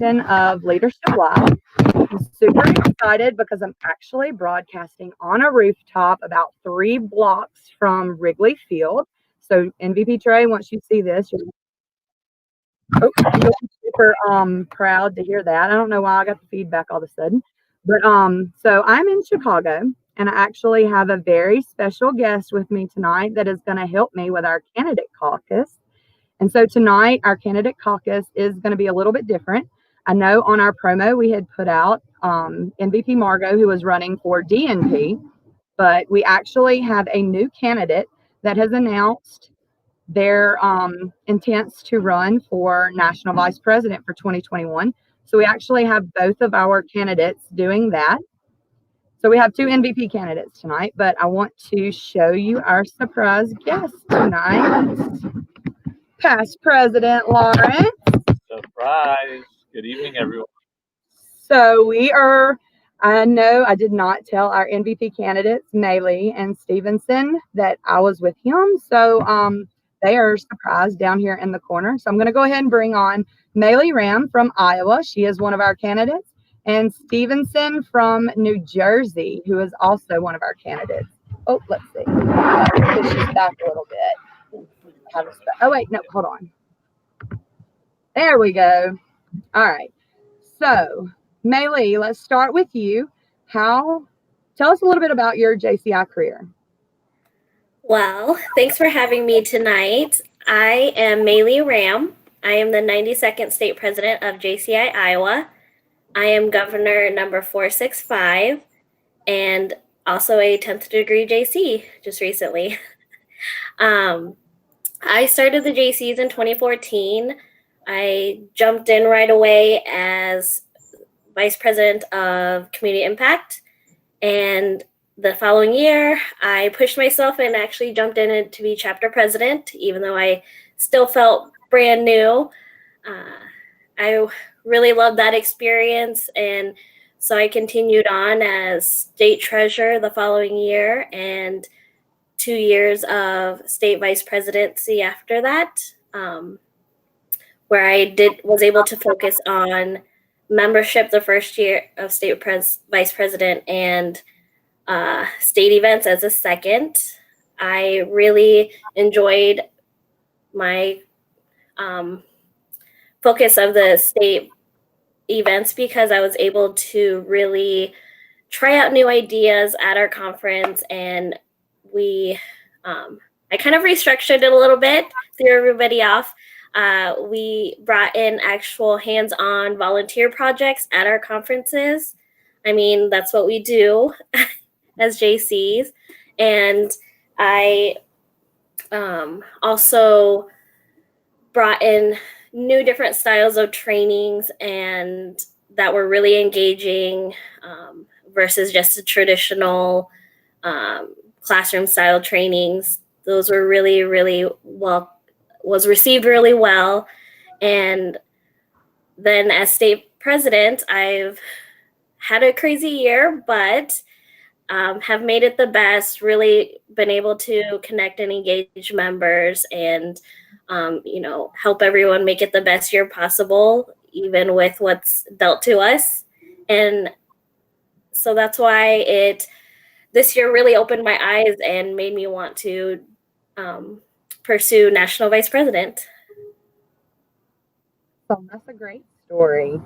of Leadership Live. I'm super excited because I'm actually broadcasting on a rooftop about 3 blocks from Wrigley Field. So NVP Trey, once you see this, I'm super proud to hear that. I don't know why I got the feedback all of a sudden, but so I'm in Chicago, and I actually have a very special guest with me tonight that is going to help me with our candidate caucus. And so tonight, our candidate caucus is going to be a little bit different. I know on our promo we had put out NVP Margo, who was running for DNP, but we actually have a new candidate that has announced their intents to run for national vice president for 2021. So we actually have both of our candidates doing that. So we have 2 NVP candidates tonight, but I want to show you our surprise guest tonight. Past President Lawrence. Surprise. Good evening, everyone. So I know I did not tell our NVP candidates, MaeLee and Stevenson, that I was with him. So they are surprised down here in the corner. So I'm going to go ahead and bring on MaeLee Rahm from Iowa. She is one of our candidates. And Stevenson from New Jersey, who is also one of our candidates. Oh, let's see. Push this back a little bit. Oh, wait, no, hold on. There we go. All right. So, MaeLee, let's start with you. Tell us a little bit about your JCI career. Well, thanks for having me tonight. I am MaeLee Rahm. I am the 92nd state president of JCI Iowa. I am governor number 465 and also a 10th degree JC just recently. I started the Jaycees in 2014. I jumped in right away as vice president of community impact. And the following year, I pushed myself and actually jumped in to be chapter president, even though I still felt brand new. I really loved that experience. And so I continued on as state treasurer the following year and 2 years of state vice presidency after that, where I was able to focus on membership the first year of state vice president and state events as a second. I really enjoyed my focus of the state events because I was able to really try out new ideas at our conference, and I kind of restructured it a little bit, threw everybody off. We brought in actual hands-on volunteer projects at our conferences. I mean, that's what we do as Jaycees. And I also brought in new different styles of trainings and that were really engaging versus just the traditional classroom style trainings. Those were really, really was received really well. And then as state president, I've had a crazy year, but have made it the best, really been able to connect and engage members and, help everyone make it the best year possible, even with what's dealt to us. And so that's why this year really opened my eyes and made me want to pursue national vice president. So that's a great story.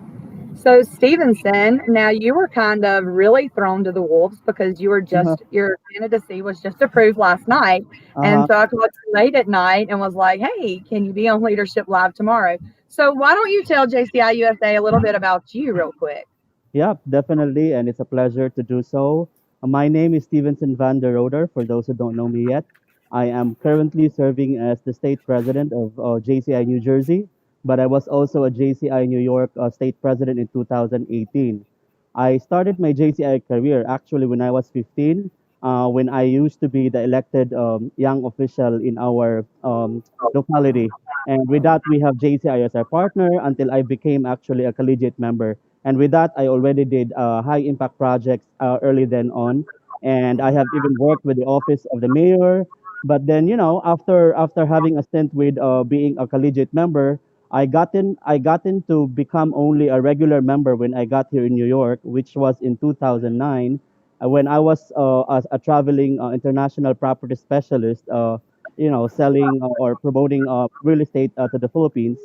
So Stevenson, now you were kind of really thrown to the wolves because you were just your candidacy was just approved last night, and so I called you late at night and was like, "Hey, can you be on Leadership Live tomorrow?" So why don't you tell JCI USA a little bit about you real quick? Yeah, definitely, and it's a pleasure to do so. My name is Stevenson van der Roder, for those who don't know me yet. I am currently serving as the state president of JCI New Jersey, but I was also a JCI New York state president in 2018. I started my JCI career actually when I was 15, when I used to be the elected young official in our locality. And with that, we have JCI as our partner until I became actually a collegiate member. And with that, I already did high impact projects early then on. And I have even worked with the office of the mayor. But then, after having a stint with being a collegiate member, I got in to become only a regular member when I got here in New York, which was in 2009, when I was a traveling international property specialist, selling or promoting real estate to the Philippines.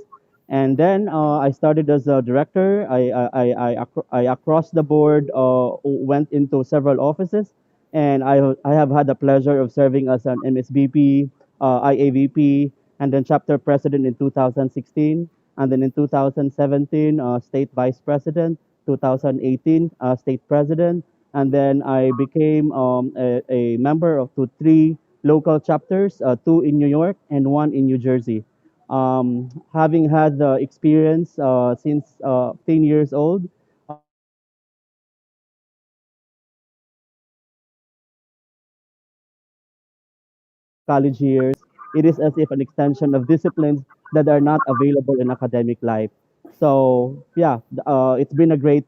And then I started as a director. I across the board went into several offices, and I have had the pleasure of serving as an MSVP, IAVP, and then chapter president in 2016, and then in 2017, state vice president, 2018, state president, and then I became a member of three local chapters, two in New York and one in New Jersey. Having had the experience since 10 years old, college years, it is as if an extension of disciplines that are not available in academic life. So yeah, it's been a great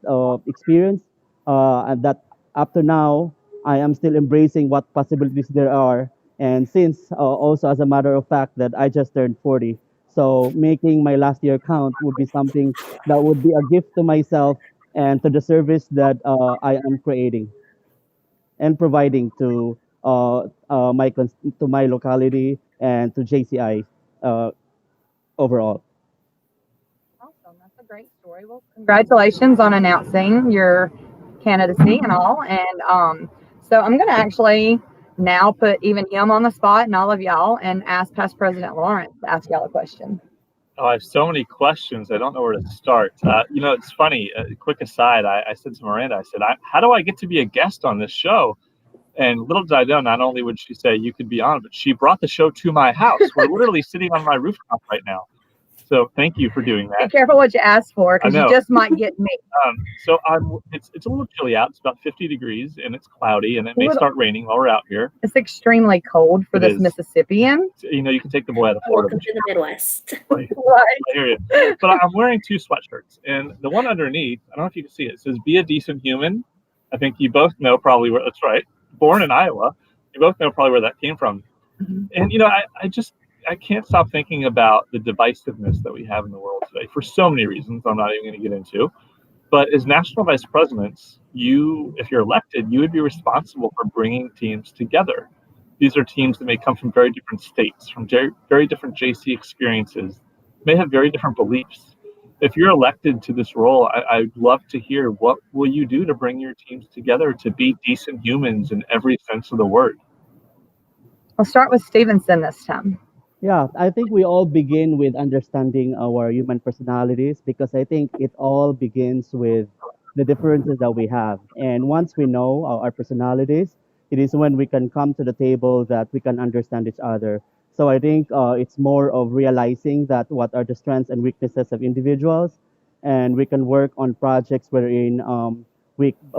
experience, and that up to now, I am still embracing what possibilities there are. And since also as a matter of fact that I just turned 40, so making my last year count would be something that would be a gift to myself and to the service that I am creating and providing to to my locality and to JCI uh, overall. Awesome. That's a great story. Well, congratulations on announcing your candidacy and all. And so I'm going to actually now put even him on the spot and all of y'all and ask Past President Lawrence to ask y'all a question. Oh, I have so many questions. I don't know where to start. It's funny. Quick aside, I said to Miranda, I said, how do I get to be a guest on this show? And little did I know, not only would she say you could be on, but she brought the show to my house. We're literally sitting on my rooftop right now. So thank you for doing Be that. careful what you ask for, because I you know. just might get me. It's a little chilly out. It's about 50 degrees and it's cloudy, and it may start raining while we're out here. It's extremely cold for It this is. Mississippian. You can take the boy out of Florida. Welcome to the Midwest. Right. Right. I hear you. But I'm wearing two sweatshirts, and the one underneath, I don't know if you can see it, says "Be a decent human." I think you both know probably where that's right. Born in Iowa, you both know probably where that came from. Mhm. And I can't stop thinking about the divisiveness that we have in the world today for so many reasons I'm not even going to get into. But as national vice presidents, if you're elected, you would be responsible for bringing teams together. These are teams that may come from very different states, from very different JC experiences, may have very different beliefs. If you're elected to this role, I'd love to hear what will you do to bring your teams together to be decent humans in every sense of the word. I'll start with Stevenson this time. Yeah, I think we all begin with understanding our human personalities because I think it all begins with the differences that we have. And once we know our personalities, it is when we can come to the table that we can understand each other. So I think it's more of realizing that what are the strengths and weaknesses of individuals, and we can work on projects wherein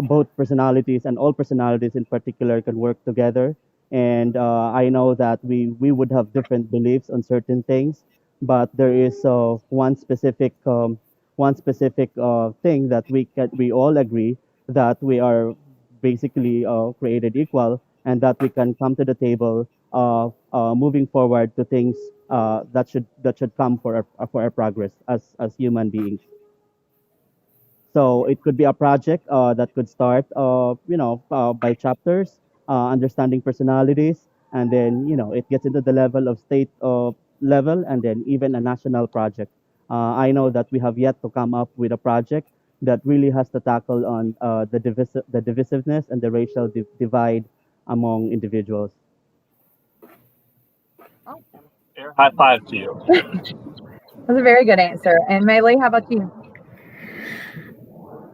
both personalities and all personalities in particular can work together. And I know that we would have different beliefs on certain things, but there is one specific thing that we all agree that we are basically created equal, and that we can come to the table moving forward to things that should come for our progress as human beings. So it could be a project that could start, by chapters, understanding personalities, and then it gets into the level of state level, and then even a national project. I know that we have yet to come up with a project that really has to tackle on the divisiveness and the racial divide among individuals. Awesome. Air high five to you. That's a very good answer. And MaeLee, how about you?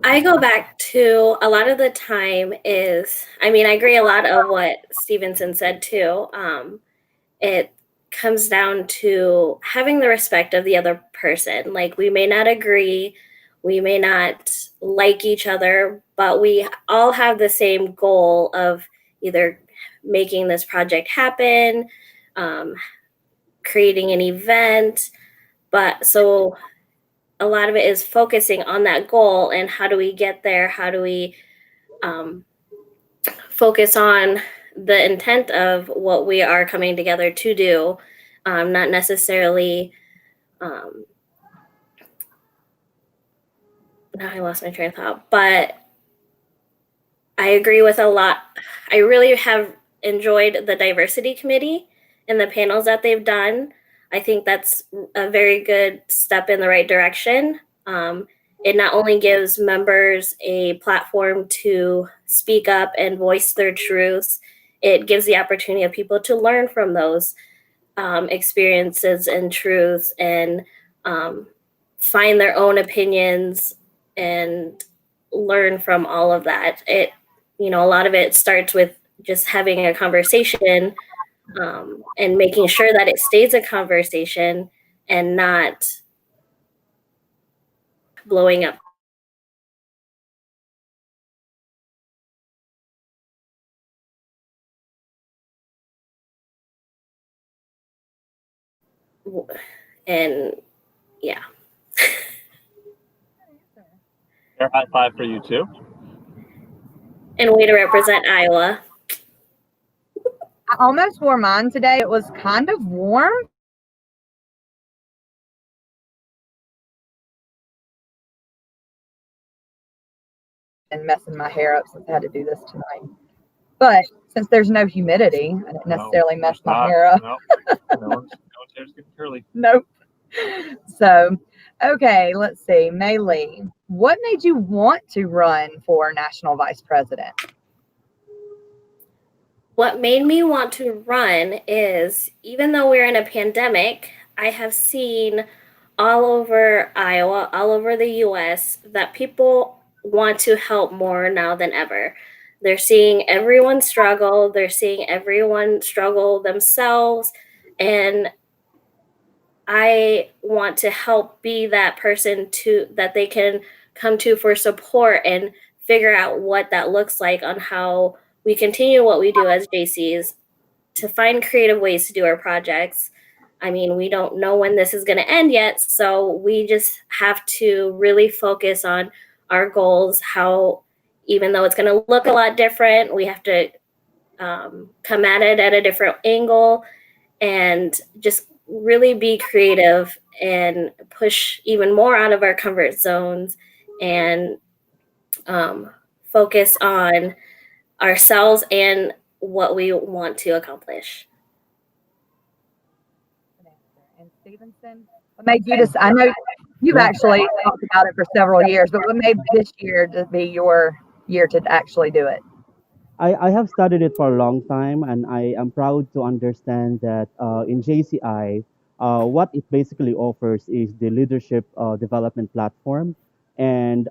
I go back to a lot of the time I agree a lot of what Stevenson said too. It comes down to having the respect of the other person. Like, we may not agree, we may not like each other, but we all have the same goal of either making this project happen, creating an event. But so a lot of it is focusing on that goal and how do we get there? How do we focus on the intent of what we are coming together to do, not necessarily now I lost my train of thought, but I agree with a lot. I really have enjoyed the diversity committee and the panels that they've done. I think that's a very good step in the right direction. It not only gives members a platform to speak up and voice their truths, it gives the opportunity of people to learn from those experiences and truths and find their own opinions and learn from all of that. It, a lot of it starts with just having a conversation and making sure that it stays a conversation and not blowing up. And yeah. Air high five for you too. And way to represent Iowa. I almost wore mine today. It was kind of warm. And messing my hair up since I had to do this tonight. But since there's no humidity, I didn't necessarily mess my hair up. No one's hair's getting curly. Nope. So, okay, let's see. MaeLee, what made you want to run for national vice president? What made me want to run is, even though we're in a pandemic, I have seen all over Iowa, all over the US, that people want to help more now than ever. They're seeing everyone struggle. They're seeing everyone struggle themselves. And I want to help be that person that they can come to for support and figure out what that looks like on how we continue what we do as Jaycees to find creative ways to do our projects. I mean, we don't know when this is going to end yet, so we just have to really focus on our goals, how, even though it's going to look a lot different, we have to come at it at a different angle and just really be creative and push even more out of our comfort zones and focus on ourselves and what we want to accomplish. And Stevenson, what made you I know you've actually talked about it for several years, but what made this year to be your year to actually do it? I have studied it for a long time, and I am proud to understand that in JCI, what it basically offers is the leadership development platform. And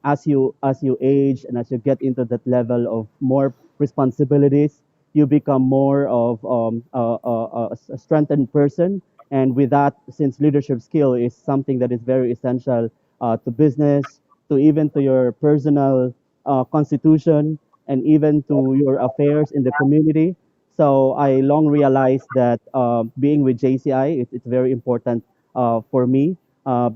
as you age and as you get into that level of more responsibilities, you become more of a strengthened person. And with that, since leadership skill is something that is very essential to business, to even to your personal constitution, and even to your affairs in the community. So I long realized that being with JCI, it's very important for me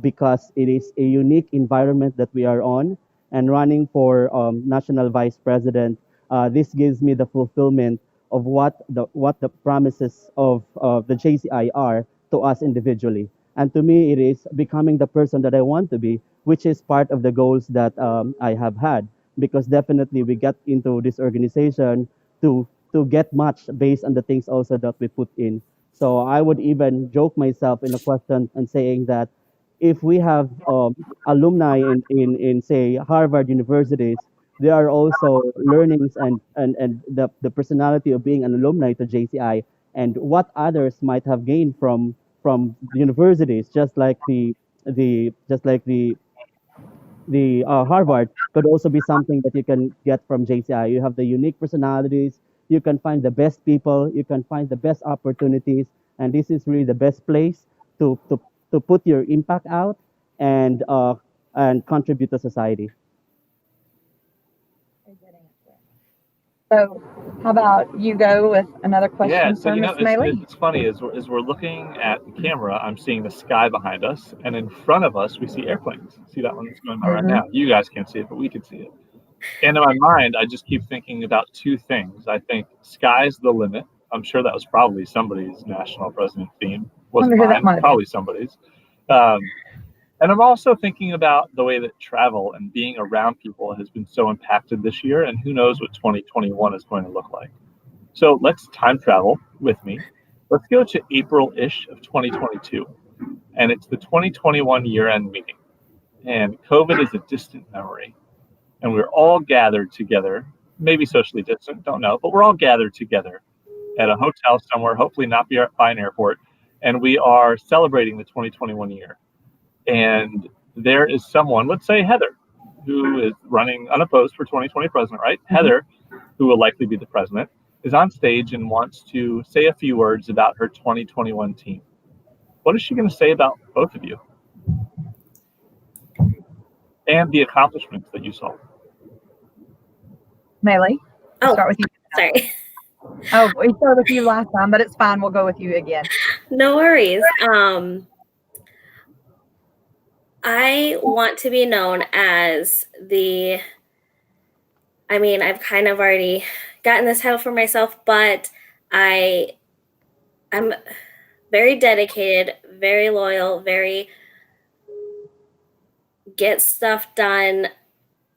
because it is a unique environment that we are on. And running for national vice president, this gives me the fulfillment of what the promises of the JCI are to us individually. And to me, it is becoming the person that I want to be, which is part of the goals that I have had, because definitely we get into this organization to get much based on the things also that we put in. So I would even joke myself in a question and saying that if we have alumni in say Harvard universities, there are also learnings and the personality of being an alumni to JCI and what others might have gained from the universities, just like the Harvard could also be something that you can get from JCI. You have the unique personalities. You can find the best people. You can find the best opportunities, and this is really the best place to to, to put your impact out and contribute to society. So, how about you go with another question Yeah, so for Miss MaeLee? it's funny as we're looking at the camera, I'm seeing the sky behind us, and in front of us we see airplanes. See that one that's going by right now? You guys can't see it, but we can see it. And in my mind, I just keep thinking about two things. I think sky's the limit. I'm sure that was probably somebody's national president theme. Wasn't mine, probably somebody's. And I'm also thinking about the way that travel and being around people has been so impacted this year, and who knows what 2021 is going to look like. So let's time travel with me. Let's go to April-ish of 2022, and it's the 2021 year-end meeting. And COVID is a distant memory, and we're all gathered together, maybe socially distant, don't know, but we're all gathered together at a hotel somewhere, hopefully not by an airport, and we are celebrating the 2021 year. And there is someone, let's say Heather, who is running unopposed for 2020 president, right? Heather, who will likely be the president, is on stage and wants to say a few words about her 2021 team. What is she going to say about both of you? And the accomplishments that you saw. MaeLee, we'll start with you. Sorry. Oh, we started with you last time, but it's fine. We'll go with you again. No worries. I want to be known as I've kind of already gotten this title for myself, but I'm very dedicated, very loyal, very get stuff done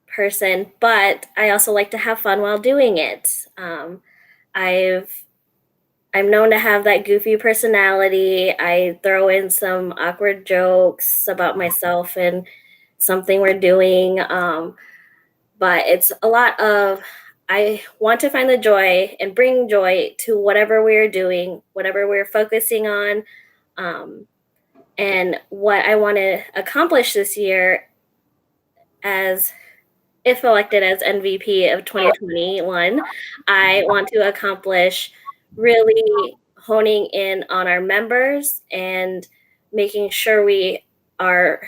person, but I also like to have fun while doing it. I'm known to have that goofy personality. I throw in some awkward jokes about myself and something we're doing. But it's a lot of, I want to find the joy and bring joy to whatever we're doing, whatever we're focusing on. And what I want to accomplish this year, as if elected as NVP of 2021, I want to accomplish really honing in on our members and making sure we are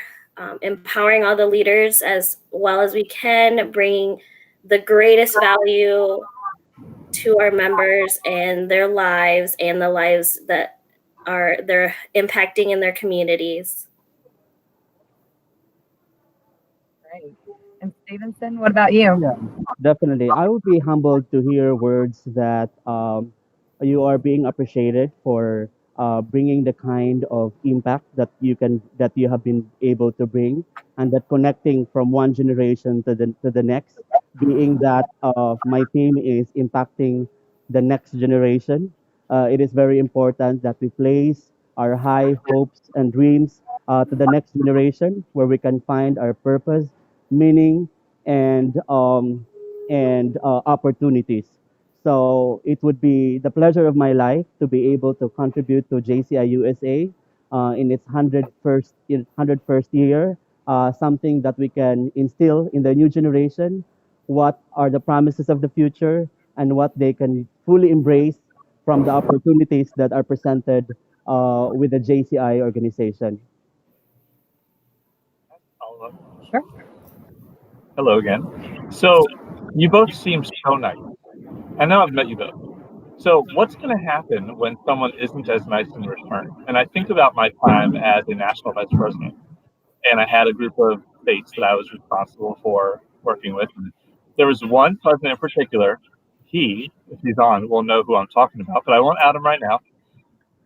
empowering all the leaders as well as we can, bringing the greatest value to our members and their lives and the lives that they're impacting in their communities. Great. And Stevenson, what about you? Yeah, definitely. I would be humbled to hear words that you are being appreciated for bringing the kind of impact that you have been able to bring, and that connecting from one generation to the next, being that my team is impacting the next generation. It is very important that we place our high hopes and dreams to the next generation, where we can find our purpose, meaning, and opportunities. So it would be the pleasure of my life to be able to contribute to JCI USA in its 101st year, something that we can instill in the new generation, what are the promises of the future, and what they can fully embrace from the opportunities that are presented with the JCI organization. Sure. Hello again. So you both seem so nice. I know I've met you both. So what's going to happen when someone isn't as nice in return? And I think about my time as a national vice president, and I had a group of states that I was responsible for working with. There was one president in particular. He, if he's on, will know who I'm talking about, but I won't out him right now.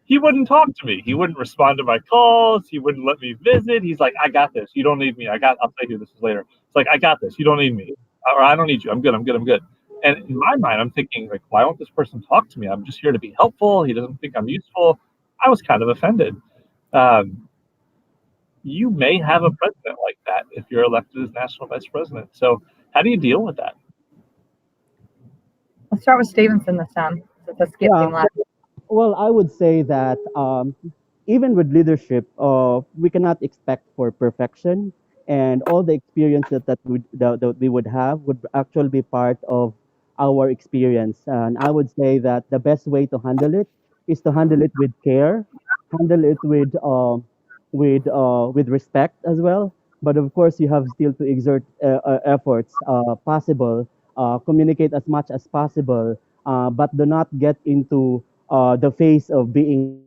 He wouldn't talk to me. He wouldn't respond to my calls. He wouldn't let me visit. He's like, I got this. You don't need me. I'll tell you this later. It's like, I got this. You don't need me. Or I don't need you. I'm good. And in my mind, I'm thinking, like, why won't this person talk to me? I'm just here to be helpful. He doesn't think I'm useful. I was kind of offended. You may have a president like that if you're elected as national vice president. So how do you deal with that? Let's start with Stevenson this time. Since I skipped him last. Well, I would say that even with leadership, we cannot expect for perfection, and all the experiences that we would have would actually be part of our experience. And I would say that the best way to handle it is to handle it with care, handle it with respect as well. But of course, you have still to exert efforts possible, communicate as much as possible, but do not get into the phase of being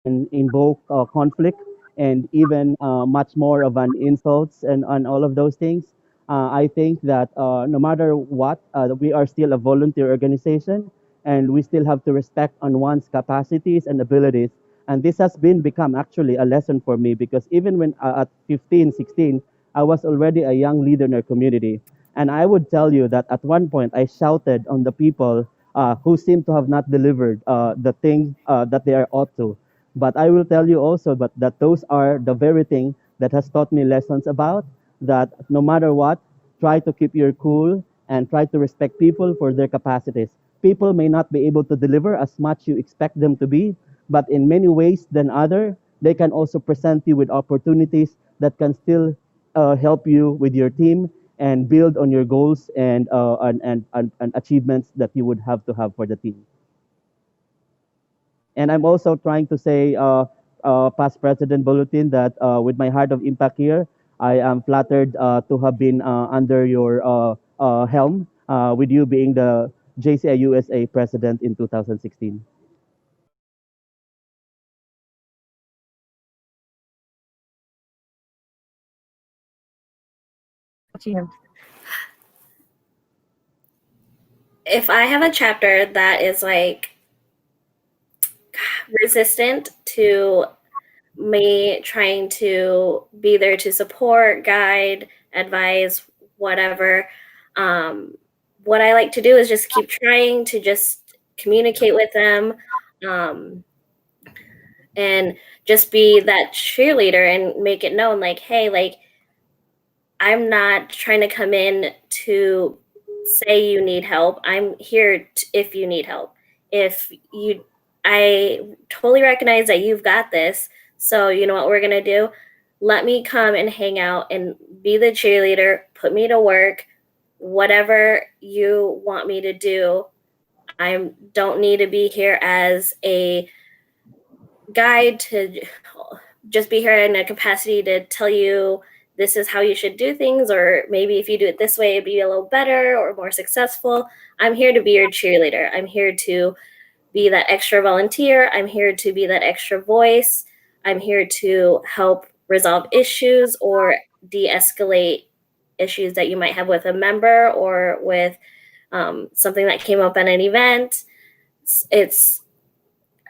and invoke conflict, and even much more of an insults and all of those things. I think that no matter what, we are still a volunteer organization, and we still have to respect on one's capacities and abilities. And this has become actually a lesson for me, because even when at 15, 16, I was already a young leader in our community. And I would tell you that at one point I shouted on the people who seem to have not delivered the things that they are ought to. But I will tell you also that those are the very thing that has taught me lessons about that no matter what, try to keep your cool and try to respect people for their capacities. People may not be able to deliver as much you expect them to be, but in many ways than other, they can also present you with opportunities that can still help you with your team and build on your goals and achievements that you would have to have for the team. And I'm also trying to say, past President Bulletin, that with my heart of impact here, I am flattered to have been under your helm, with you being the JCI USA president in 2016. If I have a chapter that is like resistant to me trying to be there to support, guide, advise, whatever, what I like to do is just keep trying to just communicate with them, and just be that cheerleader and make it known, like, hey, like, I'm not trying to come in to say you need help. I'm here if you need help. I totally recognize that you've got this. So you know what we're going to do? Let me come and hang out and be the cheerleader, put me to work, whatever you want me to do. I don't need to be here as a guide to just be here in a capacity to tell you this is how you should do things, or maybe if you do it this way, it'd be a little better or more successful. I'm here to be your cheerleader. I'm here to be that extra volunteer. I'm here to be that extra voice. I'm here to help resolve issues or de-escalate issues that you might have with a member or with something that came up at an event.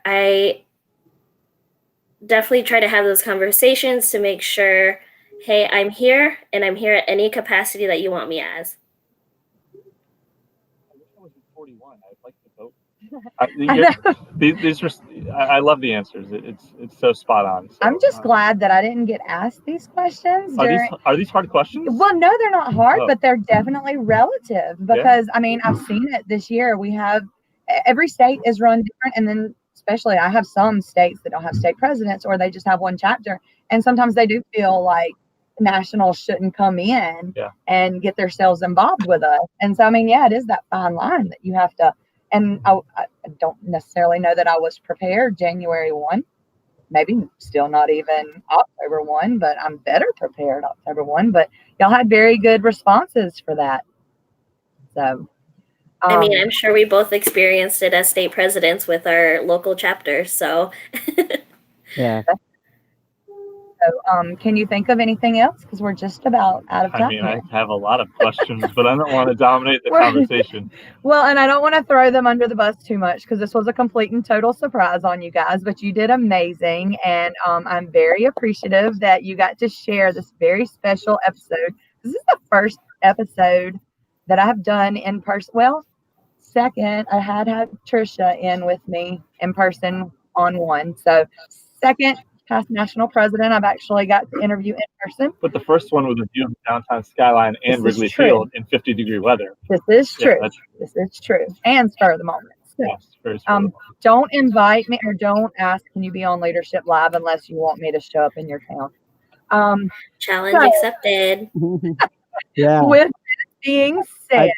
I definitely try to have those conversations to make sure, hey, I'm here, and I'm here at any capacity that you want me as. I wish I was 41. I'd like to vote. I love the answers. It's so spot on. So, I'm just glad that I didn't get asked these questions. Are these hard questions? Well, no, they're not hard, but they're definitely relative, because I mean, I've seen it this year. We have, every state is run different, and then especially I have some states that don't have state presidents, or they just have one chapter, and sometimes they do feel like nationals shouldn't come in and get themselves involved with us. And so I mean, yeah, it is that fine line that you have to. And I don't necessarily know that I was prepared January 1, maybe still not even October 1, but I'm better prepared October 1. But y'all had very good responses for that. So, I mean, I'm sure we both experienced it as state presidents with our local chapters. So, yeah. So, can you think of anything else? Because we're just about out of time. I mean, I have a lot of questions, but I don't want to dominate the conversation. Well, and I don't want to throw them under the bus too much, because this was a complete and total surprise on you guys, but you did amazing. And I'm very appreciative that you got to share this very special episode. This is the first episode that I've done in person. Well, second, I had Trisha in with me in person on one. So second past national president I've actually got to interview in person. But the first one was a view of the downtown skyline and Wrigley Field in 50-degree weather. This is true. This is true. And spur of the moment. So, yes, very spur don't invite me, or don't ask, can you be on Leadership Live, unless you want me to show up in your town. Challenge accepted. Yeah. With that being said,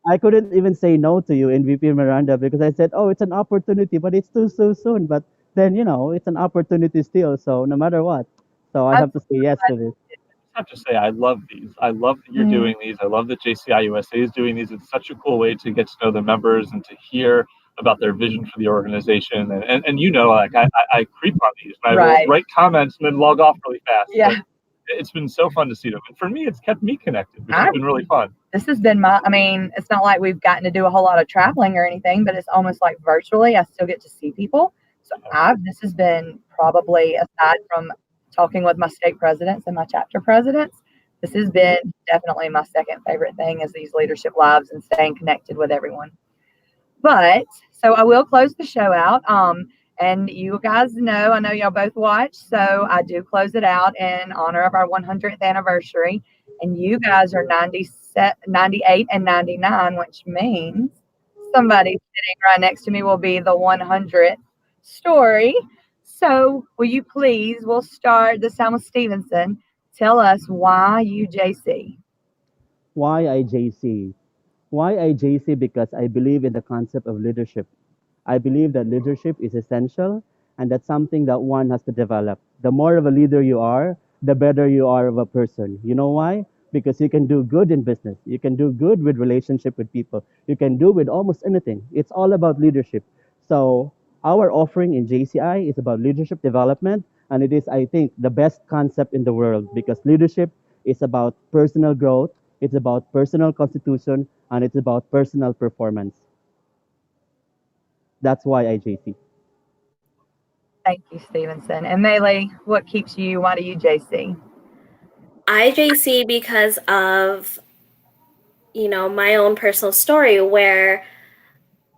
I couldn't even say no to you, NVP Miranda, because I said, oh, it's an opportunity, but it's too so soon. But then, it's an opportunity still. So no matter what. So I have to say yes to this. I have to say, I love these. I love that you're doing these. I love that JCI USA is doing these. It's such a cool way to get to know the members and to hear about their vision for the organization. And like I creep on these. I will write comments and then log off really fast. Yeah. But it's been so fun to see them. And for me, it's kept me connected, which has been really fun. this has been I mean, it's not like we've gotten to do a whole lot of traveling or anything, but it's almost like virtually, I still get to see people. So this has been probably, aside from talking with my state presidents and my chapter presidents, this has been definitely my second favorite thing, is these leadership lives and staying connected with everyone. But so I will close the show out. And you guys know, I know y'all both watch, so I do close it out in honor of our 100th anniversary. And you guys are 98 and 99, which means somebody sitting right next to me will be the 100th story. So will you please, we'll start this time with Stevenson. Tell us why UJC. Why IJC? Why IJC? Because I believe in the concept of leadership. I believe that leadership is essential, and that's something that one has to develop. The more of a leader you are, the better you are of a person. You know why? Because you can do good in business. You can do good with relationship with people. You can do with almost anything. It's all about leadership. So our offering in JCI is about leadership development, and it is, I think, the best concept in the world, because leadership is about personal growth, it's about personal constitution, and it's about personal performance. That's why IJC. Thank you, Stevenson. And MaeLee, what keeps you? Why do you JC? IJC because of, my own personal story where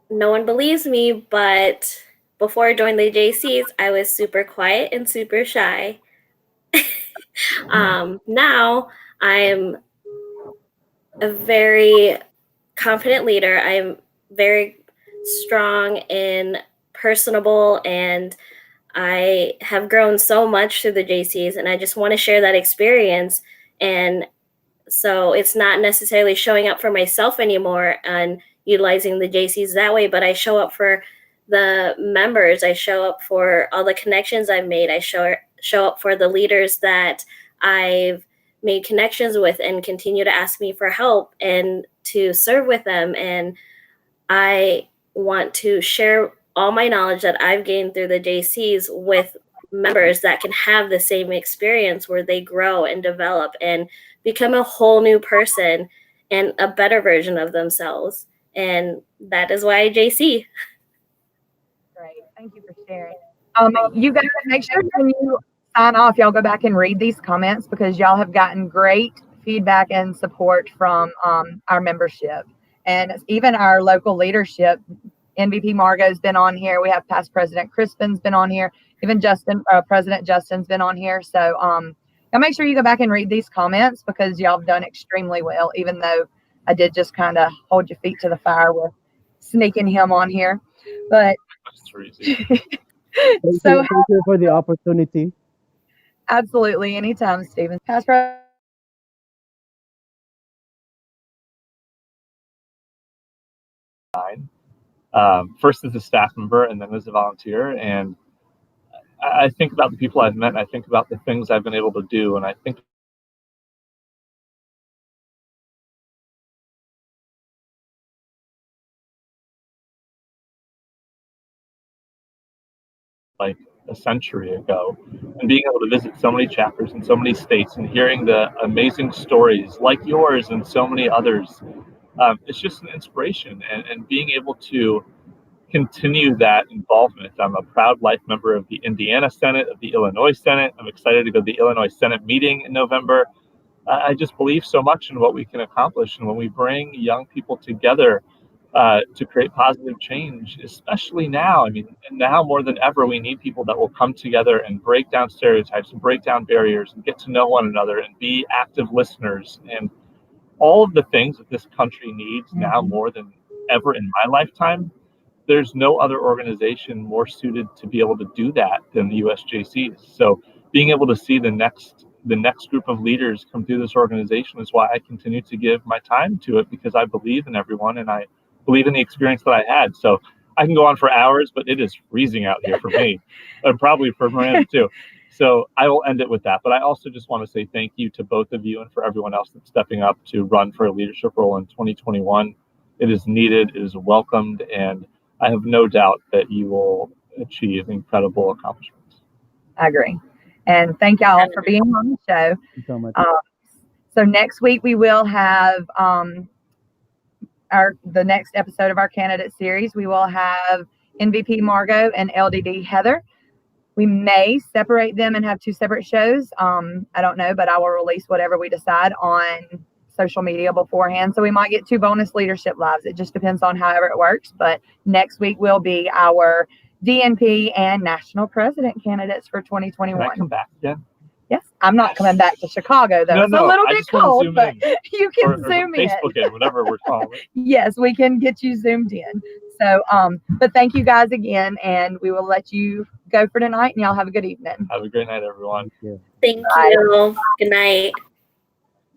no one believes me, but before I joined the Jaycees, I was super quiet and super shy. Now I'm a very confident leader. I'm very strong and personable, and I have grown so much through the Jaycees, and I just want to share that experience. And so it's not necessarily showing up for myself anymore and utilizing the Jaycees that way, but I show up for the members. I show up for all the connections I've made. I show up for the leaders that I've made connections with and continue to ask me for help and to serve with them. And I want to share all my knowledge that I've gained through the Jaycees with members that can have the same experience, where they grow and develop and become a whole new person and a better version of themselves. And that is why JC. Great. Thank you for sharing. You guys make sure when you sign off, y'all go back and read these comments, because y'all have gotten great feedback and support from our membership, and even our local leadership. NVP Margo's been on here. We have past President Crispin's been on here. Even President Justin's been on here. So y'all make sure you go back and read these comments, because y'all have done extremely well, even though I did just kind of hold your feet to the fire with sneaking him on here. But thank you for the opportunity. Absolutely. Anytime, Stephen. Past President. First as a staff member and then as a volunteer. And I think about the people I've met, and I think about the things I've been able to do. And I think like a century ago, and being able to visit so many chapters in so many states and hearing the amazing stories like yours and so many others, it's just an inspiration. And being able to continue that involvement. I'm a proud life member of the Indiana Senate, of the Illinois Senate. I'm excited to go to the Illinois Senate meeting in November. I just believe so much in what we can accomplish. And when we bring young people together to create positive change, especially now, I mean, now more than ever, we need people that will come together and break down stereotypes and break down barriers and get to know one another and be active listeners. And all of the things that this country needs now more than ever in my lifetime, there's no other organization more suited to be able to do that than the USJCs. So being able to see the next group of leaders come through this organization is why I continue to give my time to it, because I believe in everyone and I believe in the experience that I had. So I can go on for hours, but it is freezing out here for me and probably for Miranda too. So I will end it with that. But I also just want to say thank you to both of you and for everyone else that's stepping up to run for a leadership role in 2021. It is needed, it is welcomed, and I have no doubt that you will achieve incredible accomplishments. I agree. And thank y'all for being on the show. Thank you so much. So next week we will have the next episode of our candidate series. We will have NVP Margo and LDD Heather. We may separate them and have 2 separate shows. I don't know, but I will release whatever we decide on social media beforehand. So we might get 2 bonus leadership lives. It just depends on however it works. But next week will be our DNP and national president candidates for 2021. Can I come back again? Yes, I'm not coming back to Chicago though. No, It's a little I bit just wanna cold, zoom but in. you can Or zoom in. Facebook in, whatever we're calling it. Yes, we can get you zoomed in. So, but thank you guys again, and we will let you go for tonight, and y'all have a good evening. Have a great night, everyone. Yeah. Thank Bye. you. Good night.